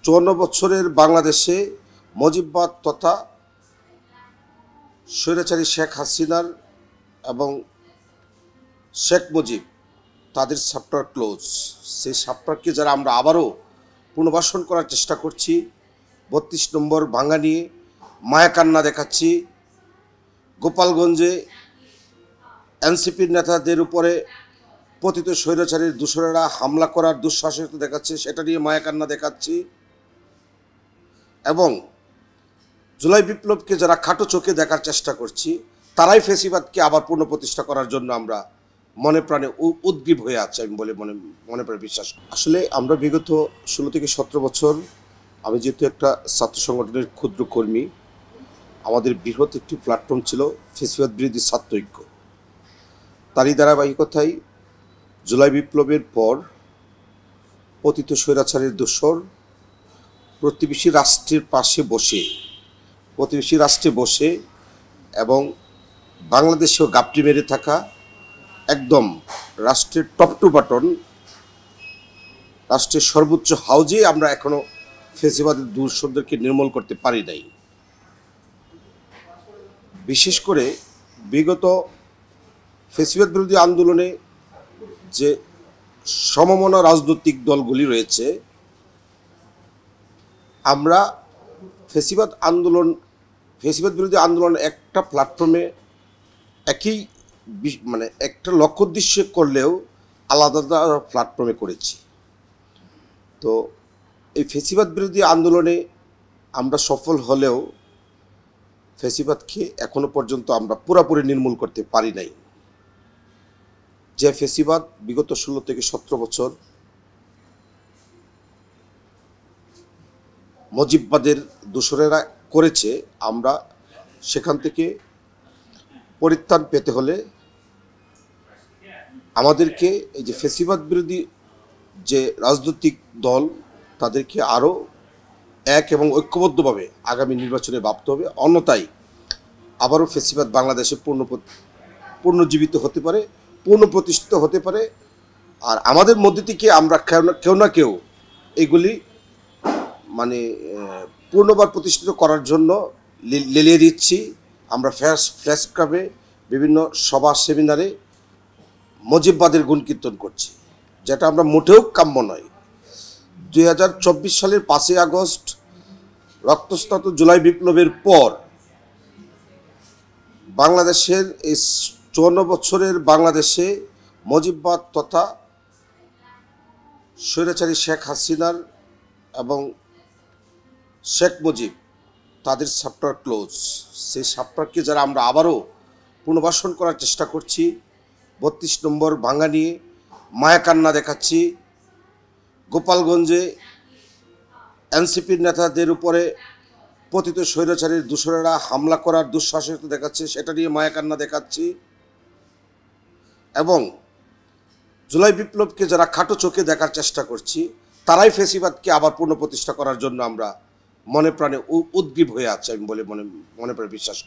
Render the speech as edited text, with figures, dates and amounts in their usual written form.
54 বছরের বাংলাদেশে মুজিববাদ তথা স্বৈরাচারী শেখ হাসিনার এবং শেখ মুজিব তাদের চ্যাপ্টার ক্লোজ। সেই চ্যাপ্টারকে যারা আমরা আবারও পুনর্বাসন করার চেষ্টা করছি, 32 নম্বর ভাঙা নিয়ে মায়াকান্না দেখাচ্ছি। গোপালগঞ্জে এনসিপির নেতাদের উপরে পতিত স্বৈরাচারীর দূষরেরা হামলা করার দুঃসাহসিকতা দেখাচ্ছে, সেটা নিয়ে মায়াকান্না দেখাচ্ছি। এবং জুলাই বিপ্লবকে যারা খাটো চোখে দেখার চেষ্টা করছি, তারাই ফেসিবাদকে আবার পুনঃপ্রতিষ্ঠা করার জন্য আমরা মনে প্রাণে উদ্গ্রীব হয়ে আছে আমি বলে মনে প্রাণে বিশ্বাস। আসলে আমরা বিগত 16 থেকে 17 বছর, আমি যেহেতু একটা ছাত্র সংগঠনের ক্ষুদ্র কর্মী, আমাদের বৃহৎ একটি প্ল্যাটফর্ম ছিল ফেসিবাদ বিরোধী ছাত্র ঐক্য। তারই ধারাবাহিকতায় জুলাই বিপ্লবের পর পতিত স্বৈরাচারের দোসর প্রতিবেশী রাষ্ট্রে বসে এবং বাংলাদেশেও গাপটি মেরে থাকা একদম রাষ্ট্রের টপ টু বাটন, রাষ্ট্রের সর্বোচ্চ হাউজে আমরা এখনো ফেসিবাদের দূষরদেরকে নির্মূল করতে পারি নাই। বিশেষ করে বিগত ফেসিবাদ বিরোধী আন্দোলনে যে সমমনা রাজনৈতিক দলগুলি রয়েছে, আমরা ফেসিবাদ বিরোধী আন্দোলন একটা প্ল্যাটফর্মে একই একটা লক্ষ্য উদ্দেশ্য করলেও আলাদা আলাদা প্ল্যাটফর্মে করেছি। তো এই ফেসিবাদ বিরোধী আন্দোলনে আমরা সফল হলেও ফেসিবাদকে এখনো পর্যন্ত আমরা পুরোপুরি নির্মূল করতে পারি নাই। যে ফেসিবাদ বিগত 16 থেকে 17 বছর মুজিববাদের দূষরেরা করেছে, আমরা সেখান থেকে পরিত্রাণ পেতে হলে আমাদেরকে এই যে ফেসিবাদ বিরোধী যে রাজনৈতিক দল, তাদেরকে আরও এক এবং ঐক্যবদ্ধভাবে আগামী নির্বাচনে ভাবতে হবে। অন্যথায় আবারও ফেসিবাদ বাংলাদেশে পুনর্জীবিত হতে পারে, পুনঃপ্রতিষ্ঠিত হতে পারে। আর আমাদের মধ্যে থেকে আমরা কেউ না কেউ এগুলি পুনর্বার প্রতিষ্ঠিত করার জন্য লেলিয়ে দিচ্ছি। আমরা ফ্ল্যাশ ক্লাবে বিভিন্ন সভা সেমিনারে মুজিববাদের গুণকীর্তন করছি, যেটা আমরা মোটেও কাম্য নয়। 2024 সালের 5ই আগস্ট রক্তস্নাত জুলাই বিপ্লবের পর বাংলাদেশের এই 54 বছরের বাংলাদেশে মুজিববাদ তথা স্বৈরাচারী শেখ হাসিনার এবং শেখ মুজিব তাদের চ্যাপ্টার ক্লোজ। সেই চ্যাপ্টারকে যারা আমরা আবারও পুনর্বাসন করার চেষ্টা করছি, 32 নম্বর ভাঙা নিয়ে মায়াকান্না দেখাচ্ছি। গোপালগঞ্জে এনসিপির নেতাদের উপরে পতিত স্বৈরাচারীর দূষরেরা হামলা করার দুঃসাহসিকতা দেখাচ্ছে, সেটা নিয়ে মায়াকান্না দেখাচ্ছি। এবং জুলাই বিপ্লবকে যারা খাটো চোখে দেখার চেষ্টা করছি, তারাই ফেসিবাদকে আবার পুনঃপ্রতিষ্ঠা করার জন্য আমরা মনে প্রাণে উদ্গ্রীব হয়ে আছে আমি বলে মনে প্রাণে বিশ্বাস।